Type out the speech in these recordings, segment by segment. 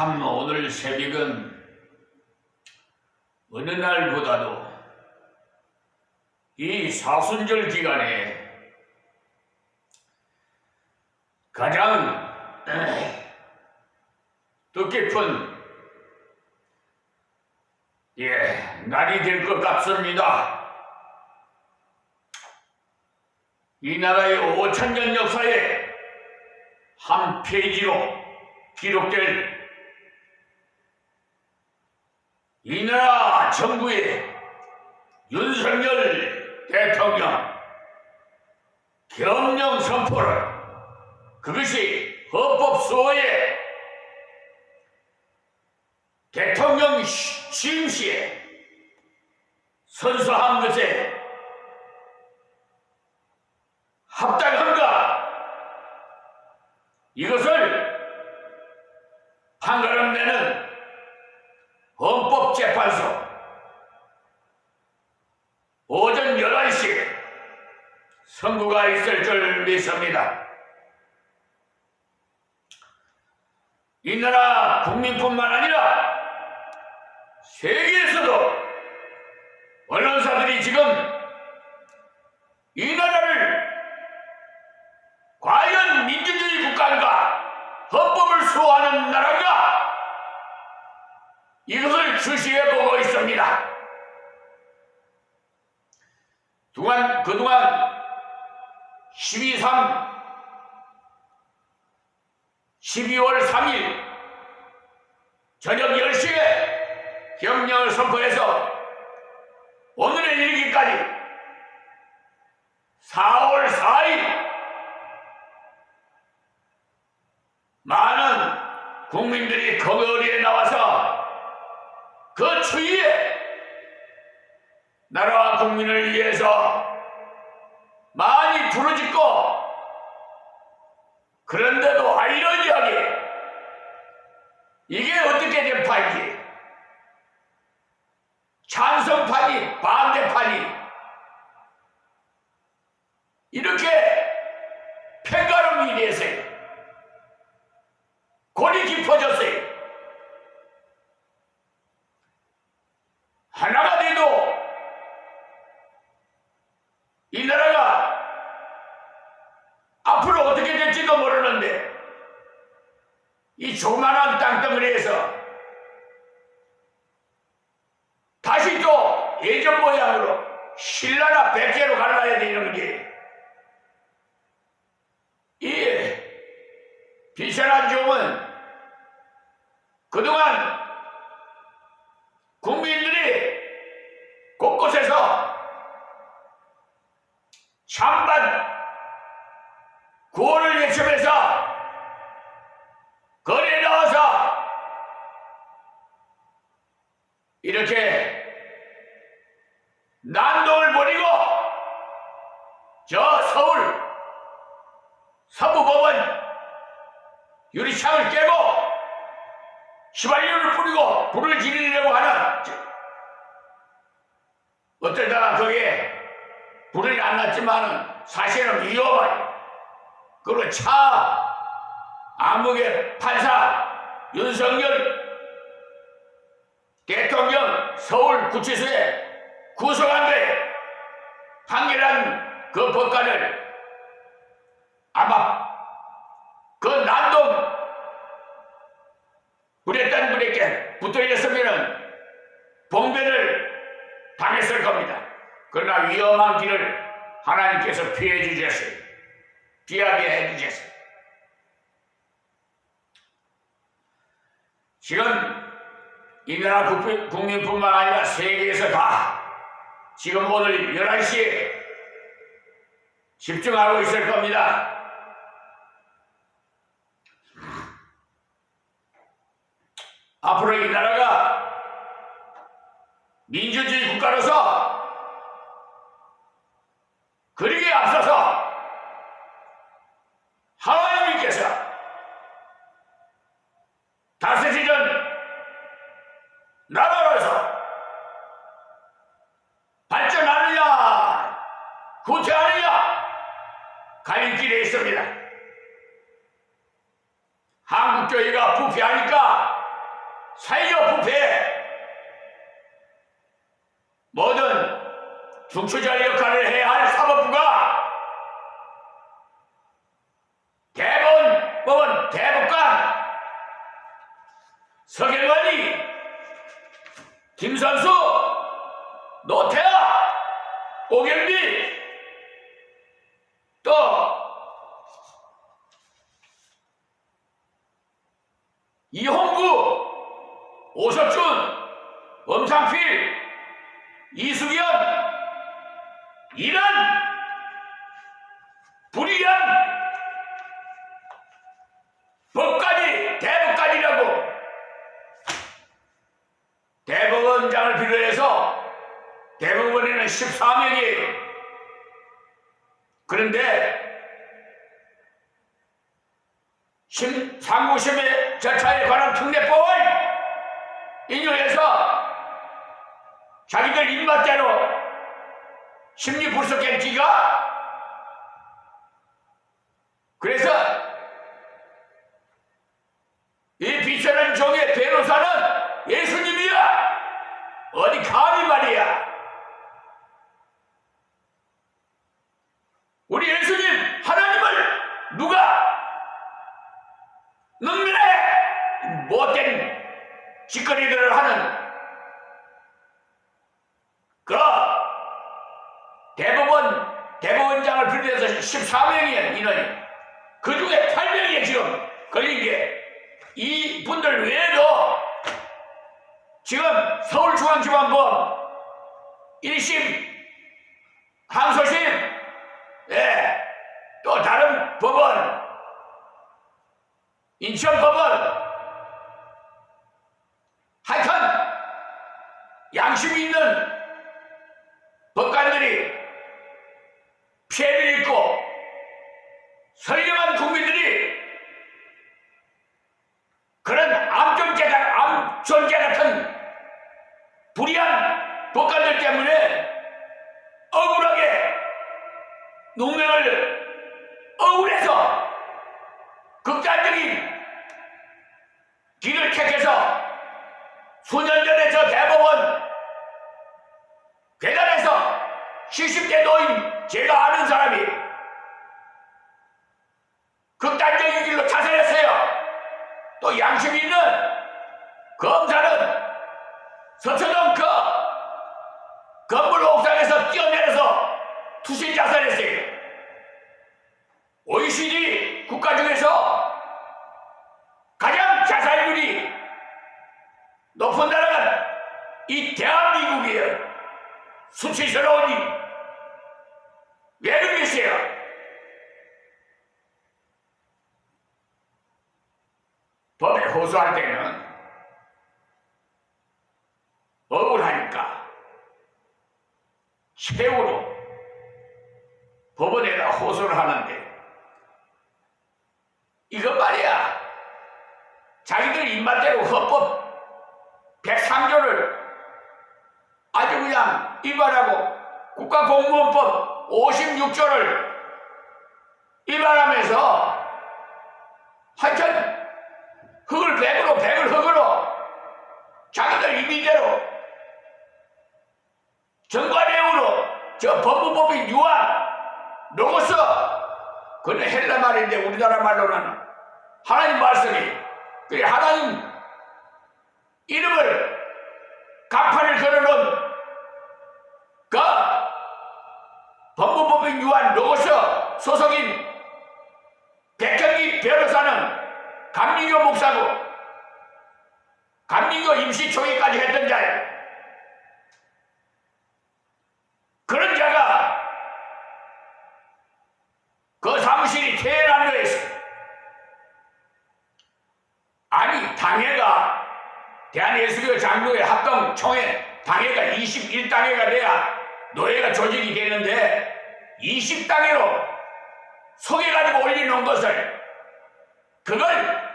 참 오늘 새벽은 어느 날보다도 이 사순절 기간에 가장 뜻깊은 날이 될 것 같습니다. 이 나라의 5,000년 역사에 한 페이지로 기록될 이 나라 정부의 윤석열 대통령 경영 선포를, 그것이 헌법 수호에 대통령 취임 시에 선서한 것에 합당한가? 이것을 판가름 내는 헌법재판소 오전 11시에 선고가 있을 줄 믿습니다. 이 나라 국민뿐만 아니라 세계에서도 언론사들이 지금 이 나라를 과연 민주주의 국가인가, 헌법을 수호하는 나라인가, 이것을 주시해 보고 있습니다. 그동안 12월 3일 저녁 10시에 경령을 선포해서 오늘에 이르기까지 4월 4일 많은 국민들이 거리에 나와서 그 추위에 나라와 국민을 위해서 많이 부르짖고, 그런데도 아이러니하게 이게 어떻게 된 판이지? 찬성판이, 반대판이 이렇게 편가름이 됐어요. 골이 깊어졌어요. 하나가 돼도 이 나라가 앞으로 어떻게 될지도 모르는데, 이 조만한 땅덩어리에서 다시 또 예전 모양으로 신라나 백제로 갈라야 되는 게, 이 비천한 종은 그동안 국민들이 곳곳에서 찬반 구호를 외치면서 거리에 나와서 이렇게 난동을 벌이고 저 서울 서부법원 유리창을 깨고 휘발유를 뿌리고 불을 지르려고 하는, 어쩌다가 거기에 불이 안 났지만은 사실은 위험한, 그리고 암흑의 판사 윤석열 대통령 서울구치소에 구속한 거에 판결한 그 법관을 아마 그 난동 부렸다는 분에게 붙어있었으면 봉변을 당했을 겁니다. 그러나 위험한 길을 하나님께서 피해 주셨어요. 피하게 해 주셨어요. 지금 이 나라 국민뿐만 아니라 세계에서 다 지금 오늘 11시에 집중하고 있을 겁니다. 앞으로 이 나라가 민주주의 국가로서 그러기에 앞서서 하나님께서 다스리는 나라로서 발전하느냐 후퇴하느냐 갈림길에 있습니다. 한국교회가 부패하니까 사회적 부패, 모든 중추자 역할을 해야 할 사법부가 대법원, 대법관, 서경관이, 김선수, 노태하, 오경비, 또 이홍구, 오석준, 엄상필, 이수경, 이런 불의한 법까지, 대법관이라고 대법원장을 비롯해서 대법원에는 14명이에요. 그런데 상고심의 절차에 관한 특례법을 인용해서 자기들 입맛대로 심리불속행기가, 그래서 이 비천한 종의 변호사는 예수님이야. 어디 감히 말이야. 우리 예수님 하나님을 누가 능멸해? 못된 짓거리들을 하는 그 대법원장을 비롯해서 14명이야 인원이. 그 중에 8명이 지금 걸린 게, 이 분들 외에도 지금 서울중앙지방법 1심, 항소심, 또 다른 법원, 인천법원, 하여튼 양심이 있는 법관들이 피해를 입고 선량한 국민들이 그런 암존재 같은 불의한 법관들 때문에 억울하게 농명을 억울해서 극단적인 길을 택해서 수년 전에 저 대법원 계단에서 70대 노인 제가 아는 사람이 극단적인 길로 자살했어요. 또 양심이 있는 검사는 서초동 그 건물 옥상에서 뛰어내려서 투신 자살했어요. OECD 국가 중에서 가장 자살률이 높은 나라가 이 대한민국이에요. 수치스러운 일. 왜 그러겠어요? 법에 호소할 때는 억울하니까 최후로 법원에다 호소를 하는데, 이거 말이야, 자기들 입맛대로 헌법 103조를 아주 그냥 위반하고 국가공무원법 56조를 위반하면서 하여튼 흙을 백으로 백을 흙으로 자기들 임의대로 정관예우로 저 법무법인 유한 로고스, 그건 헬라 말인데 우리나라 말로는 하나님 말씀이, 그 하나님 이름을 간판을 걸어놓은 그 법무법인 유한 로고스 소속인 백현기 변호사는 감리교 목사고 감리교 임시총회까지 했던 자예요. 그런 자가 그 사무실이 테헤란에 있어. 아니, 당회가 대한예수교 장로회 합동총회 당회가 21당회가 돼야 노회가 조직이 되는데 20당회로 속여가지고 올려놓은 것을, 그걸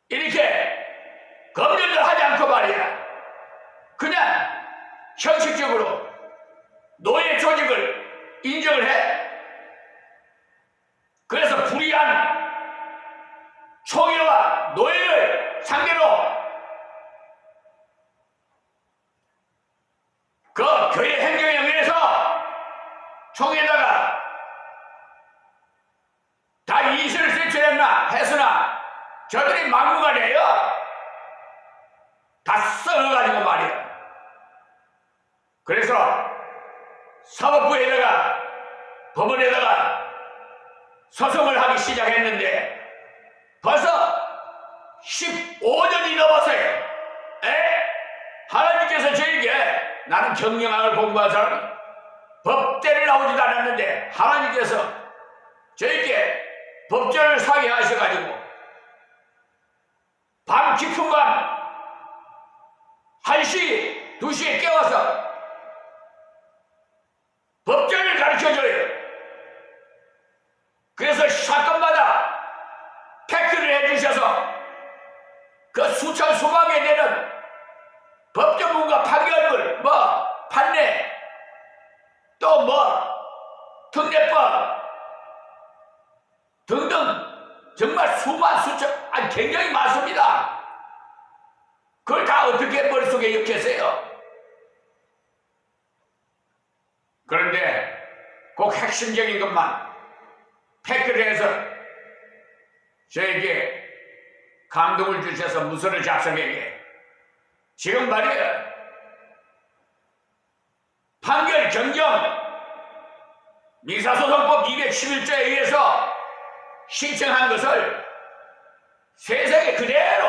이렇게 검열을 하지 않고 말이야, 그냥 형식적으로 노예 조직을 인정을 해. 그래서 불의한 총회와 노예를 그 교회 행정에 의해서 총에다가 다 이의를 제출했나 했으나 저들이 막무가내요. 다 썰어가지고 말이야. 그래서 사법부에다가 법원에다가 소송을 하기 시작했는데 벌써 15년이 넘었어요. 하나님께서 저에게, 나는 경영학을 공부한 사람이 법대를 나오지도 않았는데 하나님께서 저에게 법전을 사게 하셔가지고 밤 깊은 밤 1시, 2시에 깨워서 법전을 가르쳐줘요. 그래서 사건마다 팩트를 해주셔서 그 수천 수백에 되는 법조문과 판결문, 판례, 또 특례법 등등 정말 수만 수천, 굉장히 많습니다. 그걸 다 어떻게 머릿속에 익혔어요? 그런데 꼭 핵심적인 것만 팩트를 해서 저에게 감동을 주셔서 문서를 작성하게. 지금 말이에요. 판결 정정 민사소송법 211조에 의해서 신청한 것을 세상에 그대로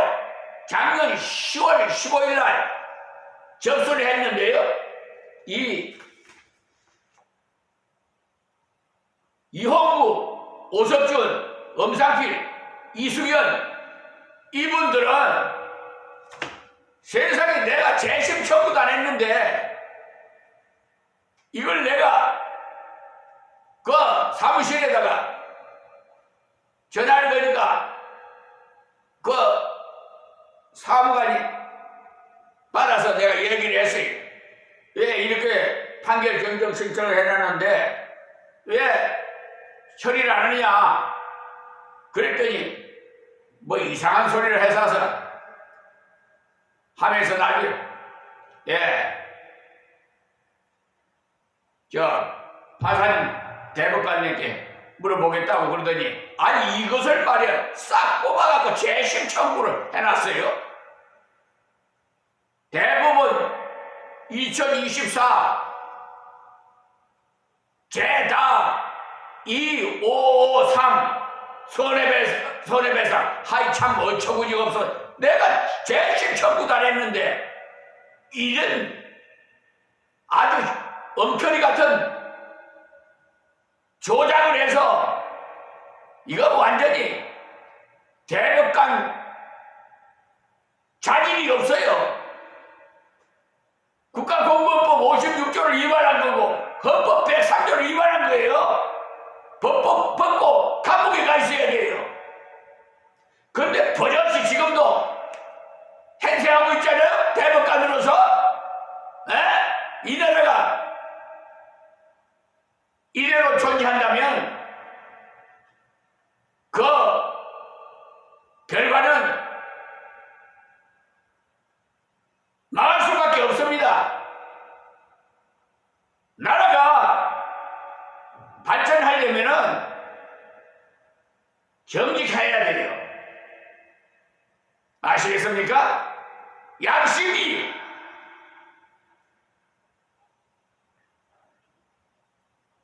작년 10월 15일 날 접수를 했는데요. 이홍무, 오석준, 엄상필, 이수연 이분들은 세상에 내가 재심 청구도 안 했는데 이걸 내가 그 사무실에다가 전화를 거니까 그 사무관이 받아서 내가 얘기를 했어요. 왜 이렇게 판결 경정 신청을 해놨는데 왜 처리를 안 하느냐 그랬더니 이상한 소리를 해서 하면서 나중에 파산 대법관님께 물어보겠다고 그러더니 아니 이것을 말이야 싹 뽑아갖고 재심 청구를 해놨어요. 대법원 2024 제다 2553 손해배상. 하이 참 어처구니가 없어. 내가 재심 청구도 안 했는데 이런 아주 엉터리 같은 조작을 해서 이거 완전히 대법관 자질이 없어요. 국가공무원법 56조를 위반한 거고 헌법 103조를 위반한 거예요. 법법 벗고 감옥에 가 있어야 돼요. 그런데 버젓이 지금도 행세하고 있잖아요. 대법관으로서. 이 나라가 이대로 존재한다면 그 결과는 망할 수밖에 없습니다. 나라가 발전하려면은 정직해야 돼요. 아시겠습니까? 양심이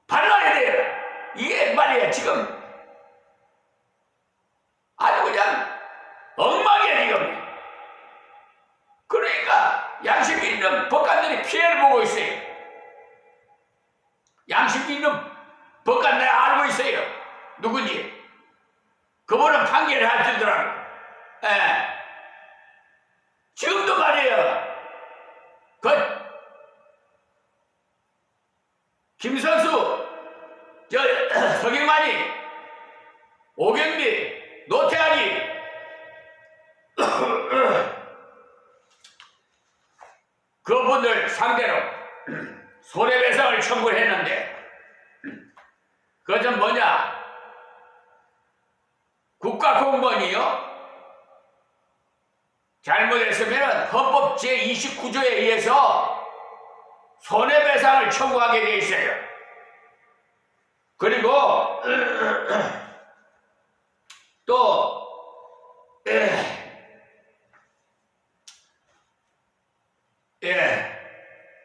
발라야 돼요. 이게 말이야 지금 아주 그냥 엉망이야 지금. 그러니까 양심이 있는 법관들이 피해를 보고 있어요. 양심이 있는 법관 내가 알고 있어요. 누군지. 그분은 판결을 하시더라고. 지금도 말이에요. 김선수, 서경만이, 오경미, 노태환이 그분들 상대로 손해배상을 청구를 했는데 그것은 뭐냐? 국가공무원이요? 잘못했으면 헌법 제29조에 의해서 손해배상을 청구하게 돼 있어요. 그리고 또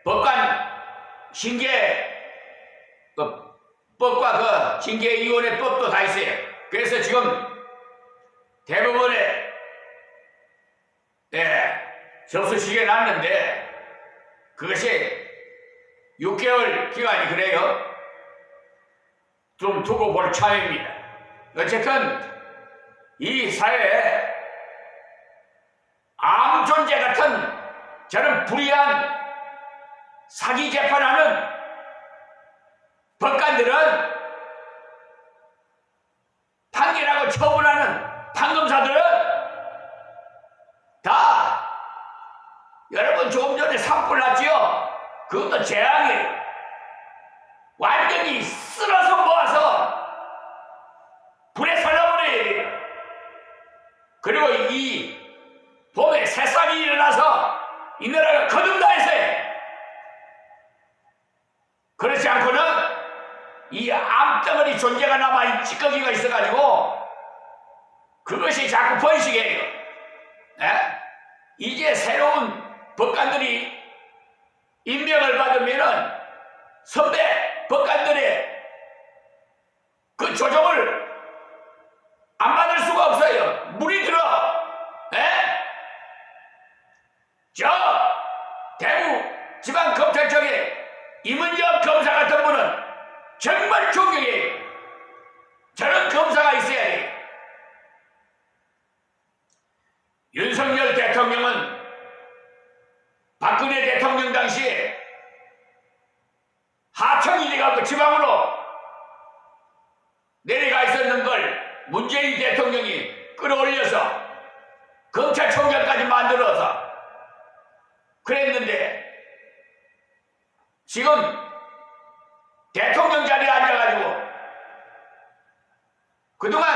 법관 징계 법과 그 징계위원회법도 다 있어요. 그래서 지금 대법원에 접수시켜 놨는데 그것이 6개월 기간이 그래요. 좀 두고 볼 참입니다. 어쨌든 이 사회에 암 존재 같은 저런 불의한 사기 재판하는 법관들은, 판결하고 처분하는 판검사들은 다 여러분 조금 전에 산불 났지요? 그것도 재앙이에요. 완전히 쓸어서 모아서 불에 살라버려요. 그리고 이 봄에 새싹이 일어나서 이 나라가 거듭나있어요. 그렇지 않고는 이 암덩어리 존재가 남아 찌꺼기가 있어가지고 그것이 자꾸 번식해요. 이제 새로운 법관들이 임명을 받으면은 선배 법관들의 그 조정을 안 받을 수가 없어요. 물이 들어. 저 대구 지방검찰청에 임은혁 검사 같은 분은 정말 존경해요. 저런 검사가 있어야 해요. 윤석열 대통령은 박근혜 대통령 당시에 하청이 돼갖고 지방으로 내려가 있었는 걸 문재인 대통령이 끌어올려서 검찰총장까지 만들어서 그랬는데 지금 대통령 자리에 앉아가지고 그동안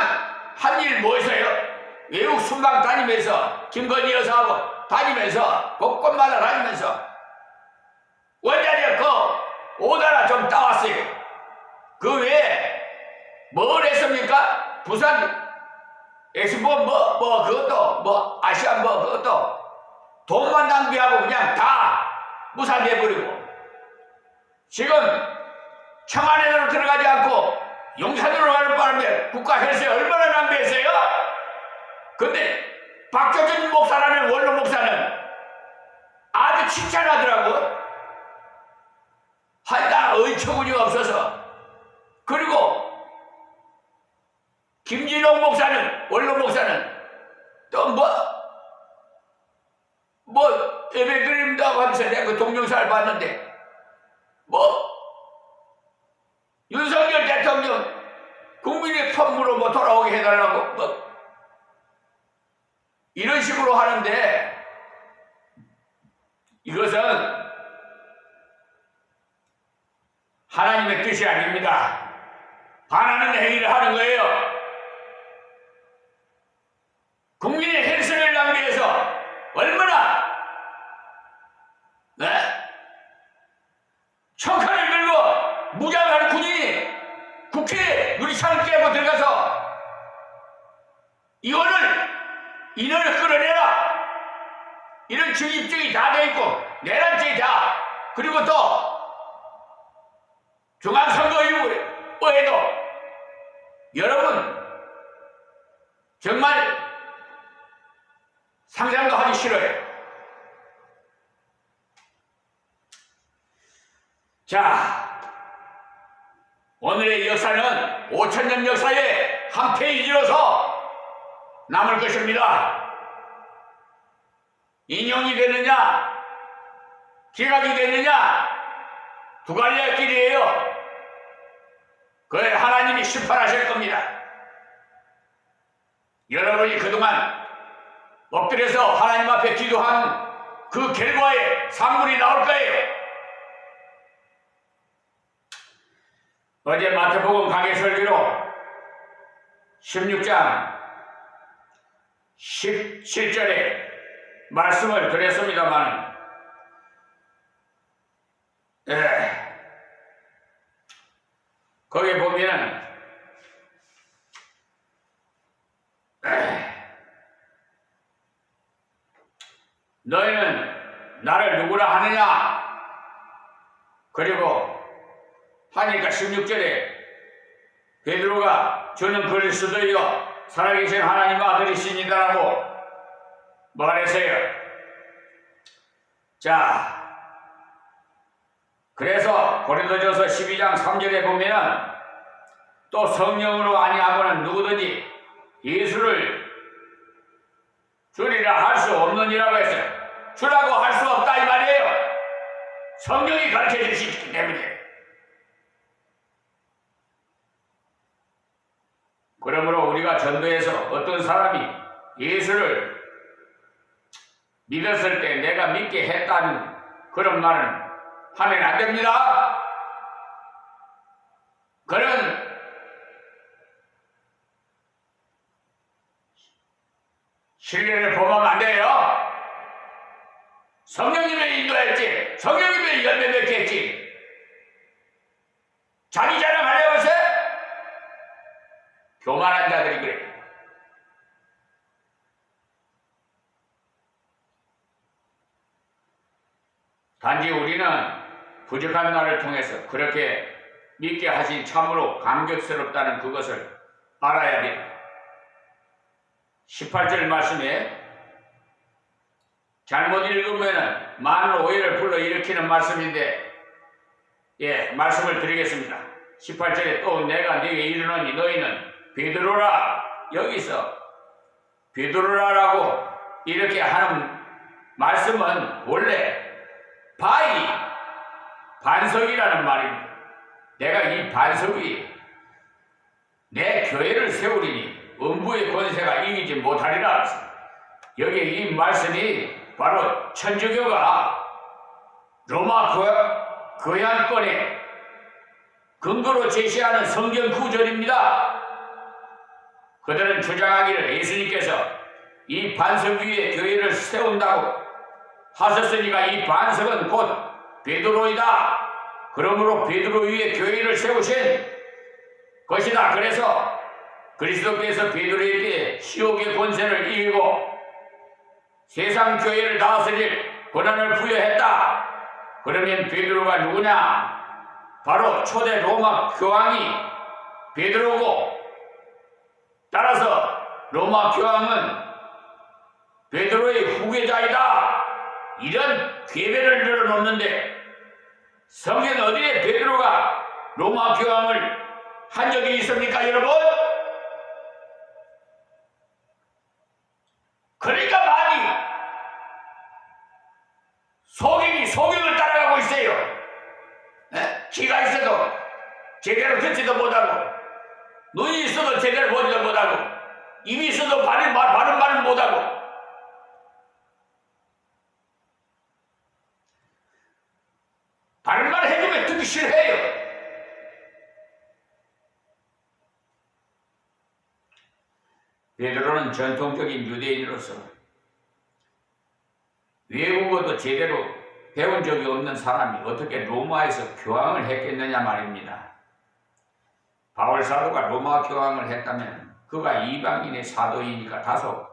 한 일 뭐였어요? 외국 순방 다니면서 김건희 여사하고 다니면서 곳곳마다 다니면서 원자력 그 5달러 좀 따왔어요. 그 외에 뭘 했습니까? 부산 엑스포 그것도 아시안 그것도 돈만 낭비하고 그냥 다 무산돼버리고 지금 청와대로 들어가지 않고 용산으로 가는 바람에 국가 혈세 얼마나 낭비했어요? 근데 박조준 목사라는 원로 목사는 아주 칭찬하더라고. 하여간 어처구니 없어서. 그리고 김진홍 목사는 원로 목사는 또 예배 드립니다고 하면서 내가 그 동영상을 봤는데 윤석열 대통령 국민의 펌으로 돌아오게 해달라고 이런 식으로 하는데 이것은 하나님의 뜻이 아닙니다. 반하는 행위를 하는 거예요. 국민의 혈세를 낭비해서 얼마나 청칼을 들고 무장한 군인이 국회에 누리창을 깨고 들어가서 인원을 끌어내라. 이런 증입증이 다 돼 있고 내란죄 다. 그리고 또 중앙선거위원회도 여러분 정말 상상도 하기 싫어요. 자, 오늘의 역사는 5000년 역사의 한 페이지로서 남을 것입니다. 인용이 되느냐 기각이 되느냐 두 갈래의 길이에요. 그걸 하나님이 심판하실 겁니다. 여러분이 그동안 엎드려서 하나님 앞에 기도한 그 결과에 산물이 나올 거예요. 어제 마태복음 강해설교로 16장 17절에 말씀을 드렸습니다만 거기 보면은 너희는 나를 누구라 하느냐? 그리고 하니까 16절에 베드로가 저는 그리스도이요 살아계신 하나님의 아들이시니다라고 말했어요. 자, 그래서 고린도전서 12장 3절에 보면은 또 성령으로 아니하고는 누구든지 예수를 주리라 할 수 없느니라고 했어요. 주라고 할 수 없다 이 말이에요. 성령이 가르쳐 주시기 때문에. 그러므로 우리가 전도해서 어떤 사람이 예수를 믿었을 때 내가 믿게 했다는 그런 말은 하면 안 됩니다. 그런 신뢰를 범하면 안 돼요. 성령님의 인도했지, 성령님의 열매 맺게 했지. 자기 자랑하려고 해서 교만한 자들이 그래. 단지 우리는 부족한 나를 통해서 그렇게 믿게 하신 참으로 감격스럽다는 그것을 알아야 돼. 18절 말씀에 잘못 읽으면 많은 오해를 불러일으키는 말씀인데, 말씀을 드리겠습니다. 18절에 또 내가 네게 이르노니 너희는 베드로라. 여기서 베드로라라고 이렇게 하는 말씀은 원래 바위, 반석이라는 말입니다. 내가 이 반석 위에 내 교회를 세우리니 음부의 권세가 이기지 못하리라. 여기에 이 말씀이 바로 천주교가 로마 교양권의 근거로 제시하는 성경 구절입니다. 그들은 주장하기를 예수님께서 이 반석 위에 교회를 세운다고 하셨으니까 이 반석은 곧 베드로이다. 그러므로 베드로 위에 교회를 세우신 것이다. 그래서 그리스도께서 베드로에게 시옥의 권세를 이기고 세상 교회를 다스릴 권한을 부여했다. 그러면 베드로가 누구냐? 바로 초대 로마 교황이 베드로고, 따라서 로마 교황은 베드로의 후계자이다. 이런 괴배를 늘어놓는데 성경 어디에 베드로가 로마 교황을 한 적이 있습니까, 여러분? 그러니까 많이 소경을 따라가고 있어요. 귀가 있어도 제대로 듣지도 못하고, 눈이 있어도 제대로 보지도 못하고, 입이 있어도 바른 말은 못하고. 바른 말 해주면 듣기 싫어해요. 베드로는 전통적인 유대인으로서 외국어도 제대로 배운 적이 없는 사람이 어떻게 로마에서 교황을 했겠느냐 말입니다. 바울 사도가 로마 교황을 했다면 그가 이방인의 사도이니까 다소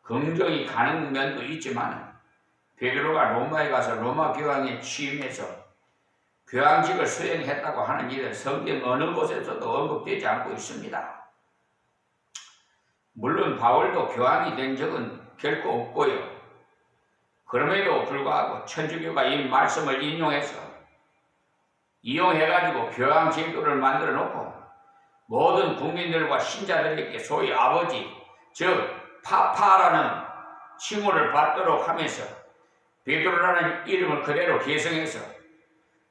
긍정이 가는 면도 있지만, 베드로가 로마에 가서 로마 교황에 취임해서 교황직을 수행했다고 하는 일은 성경 어느 곳에서도 언급되지 않고 있습니다. 물론 바울도 교황이 된 적은 결코 없고요. 그럼에도 불구하고 천주교가 이 말씀을 이용해가지고 교황 제도를 만들어 놓고 모든 국민들과 신자들에게 소위 아버지, 즉 파파라는 칭호를 받도록 하면서 베드로라는 이름을 그대로 계승해서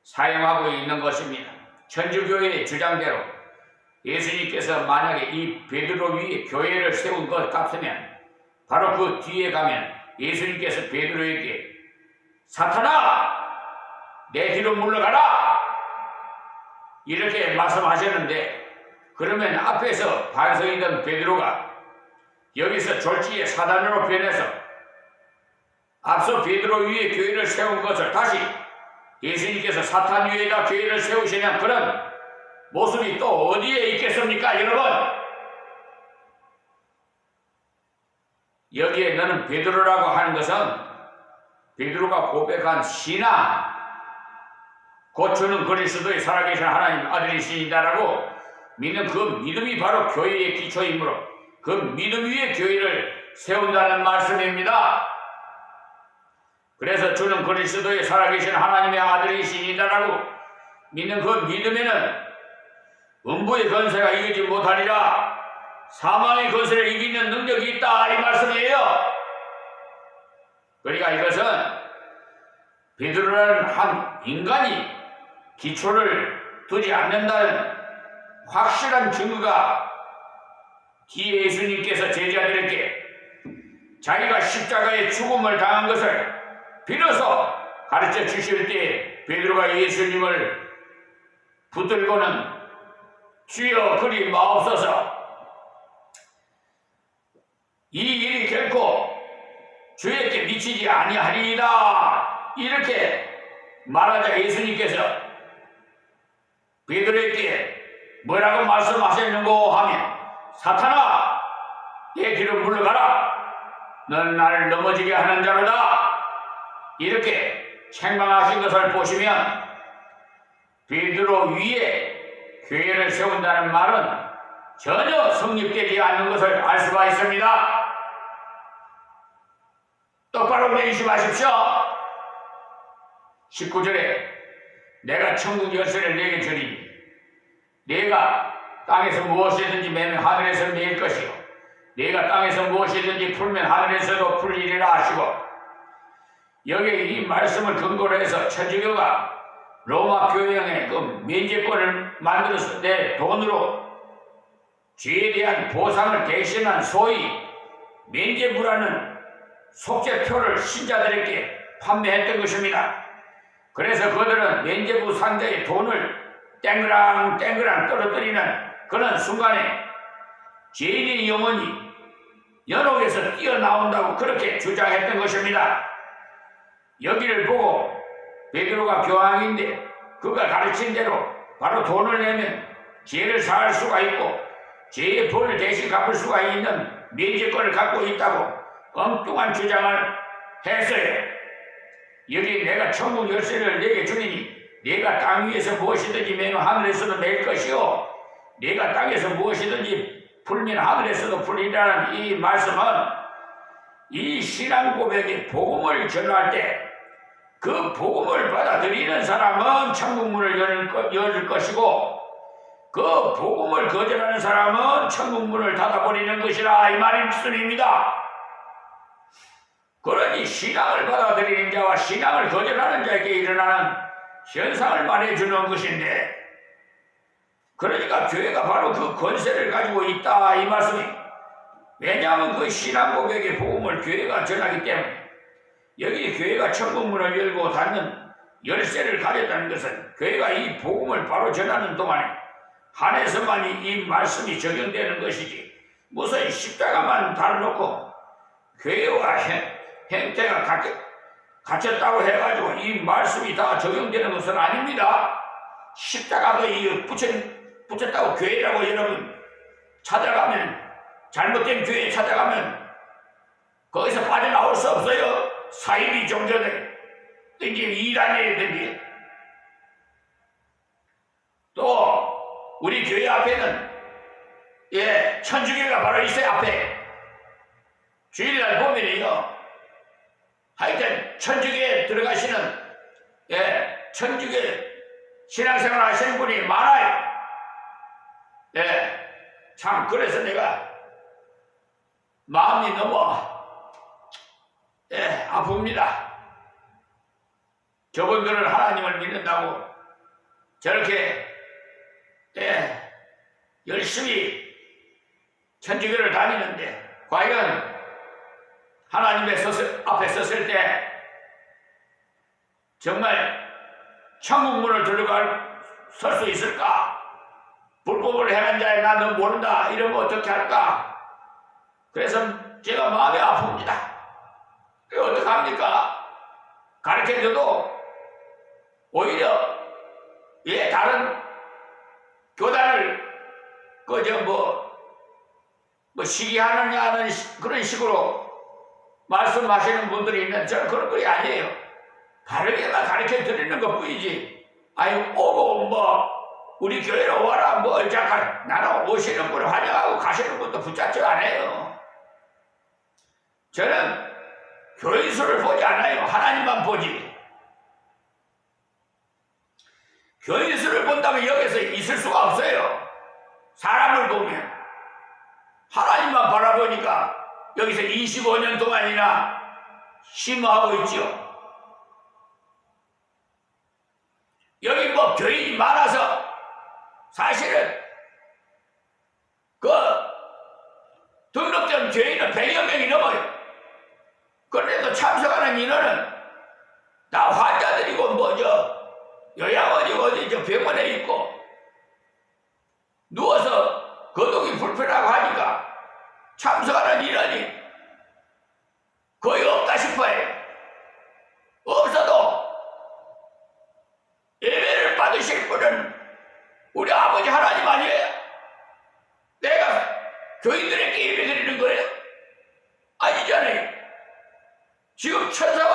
사용하고 있는 것입니다. 천주교의 주장대로 예수님께서 만약에 이 베드로 위에 교회를 세운 것 같으면 바로 그 뒤에 가면 예수님께서 베드로에게 사탄아 내 뒤로 물러가라 이렇게 말씀하셨는데, 그러면 앞에서 반석이던 베드로가 여기서 졸지에 사단으로 변해서 앞서 베드로 위에 교회를 세운 것을 다시 예수님께서 사탄 위에다 교회를 세우시는 그런 모습이 또 어디에 있겠습니까, 여러분? 여기에 너는 베드로라고 하는 것은 베드로가 고백한 신앙, 곧 주는 그리스도의 살아계신 하나님 아들이시다라고 믿는 그 믿음이 바로 교회의 기초이므로 그 믿음 위에 교회를 세운다는 말씀입니다. 그래서 주는 그리스도의 살아계신 하나님의 아들이시다라고 믿는 그 믿음에는 음부의 권세가 이기지 못하리라, 사망의 권세를 이기는 능력이 있다, 이 말씀이에요. 그러니까 이것은 베드로라는 한 인간이 기초를 두지 않는다는 확실한 증거가 뒤에 예수님께서 제자들에게 자기가 십자가의 죽음을 당한 것을 비로소 가르쳐 주실 때 베드로가 예수님을 붙들고는 주여 그리 마옵소서, 이 일이 결코 주에게 미치지 아니하리이다, 이렇게 말하자 예수님께서 베드로에게 뭐라고 말씀하셨는고 하면, 사탄아 내 뒤로 물러가라, 넌 나를 넘어지게 하는 자로다, 이렇게 책망하신 것을 보시면 베드로 위에 교회를 세운다는 말은 전혀 성립되지 않는 것을 알 수가 있습니다. 똑바로 내리시마십시오. 19절에 내가 천국 열쇠를 내게 주리니 내가 땅에서 무엇이든지 매면 하늘에서 매일 것이요 내가 땅에서 무엇이든지 풀면 하늘에서도 풀리리라 하시고, 여기에 이 말씀을 근거로 해서 천주교가 로마 교회의 그 면제권을 만들었을 때 돈으로 죄에 대한 보상을 대신한 소위 면제부라는 속죄표를 신자들에게 판매했던 것입니다. 그래서 그들은 면제부 상자에 돈을 땡그랑 떨어뜨리는 그런 순간에 죄인의 영혼이 연옥에서 뛰어나온다고 그렇게 주장했던 것입니다. 여기를 보고 베드로가 교황인데 그가 가르친 대로 바로 돈을 내면 죄를 사할 수가 있고 죄의 벌을 대신 갚을 수가 있는 면제권을 갖고 있다고 엉뚱한 주장을 했어요. 여기 내가 천국 열쇠를 내게 주리니 내가 땅 위에서 무엇이든지 매면 하늘에서도 맬 것이요 내가 땅에서 무엇이든지 풀면 하늘에서도 풀리라는 이 말씀은 이 신앙 고백의 복음을 전할 때 그 복음을 받아들이는 사람은 천국문을 열을 것이고 그 복음을 거절하는 사람은 천국문을 닫아버리는 것이라, 이 말씀입니다. 그러니 신앙을 받아들이는 자와 신앙을 거절하는 자에게 일어나는 현상을 말해주는 것인데, 그러니까 교회가 바로 그 권세를 가지고 있다, 이 말씀이. 왜냐하면 그 신앙 고백의 복음을 교회가 전하기 때문에. 여기 교회가 천국문을 열고 닫는 열쇠를 가졌다는 것은 교회가 이 복음을 바로 전하는 동안에 한해서만 이 말씀이 적용되는 것이지, 무슨 십자가만 달아놓고 교회와 행태가 갇혔다고 해가지고 이 말씀이 다 적용되는 것은 아닙니다. 십자가도 붙였다고 교회라고 여러분 찾아가면, 잘못된 교회에 찾아가면 거기서 빠져나올 수 없어요. 사이비 종교들 이란이든지 또 우리 교회 앞에는 천주교가 바로 있어요. 앞에 주일날 보면요, 하여튼 천주교에 들어가시는 천주교 신앙생활 하시는 분이 많아요. 참 그래서 내가 마음이 너무 아픕니다. 저분들은 하나님을 믿는다고 저렇게 열심히 천주교를 다니는데 과연 하나님의 앞에 섰을 때 정말 천국문을 들어갈 설 수 있을까? 불법을 행한 자에 나는 모른다 이러면 어떻게 할까? 그래서 제가 마음이 아픕니다. 어떡합니까? 가르쳐줘도 오히려 다른 교단을 그저 뭐 시기하느냐 하는 그런 식으로 말씀하시는 분들이 있는데 저는 그런 거 아니에요. 바르게만 가르쳐 드리는 것 뿐이지. 아유 오고 우리 교회로 와라 잠깐 나는 오시는 분을 환영하고 가시는 분도 붙잡지 않아요. 저는 교인 수를 보지 않아요. 하나님만 보지. 교인 수를 본다면 여기서 있을 수가 없어요. 사람을 보면 하나님만 바라보니까 여기서 25년 동안이나 심호하고 있죠. 여기 교인이 많아서 사실은 등록된 교인은 100여 명이 넘어요. 그런데도 참석하는 인원은 다 환자들이고 요양원이고 어디 병원에 있고 누워서 거동이 불편하고 하니까 참석하는 인원이 거의 없다 싶어요. 없어도 예배를 받으실 분은 우리 아버지 하나님 아니에요? 내가 교인들에게 예배 드리는 거예요? 아니잖아요. 지금 천사가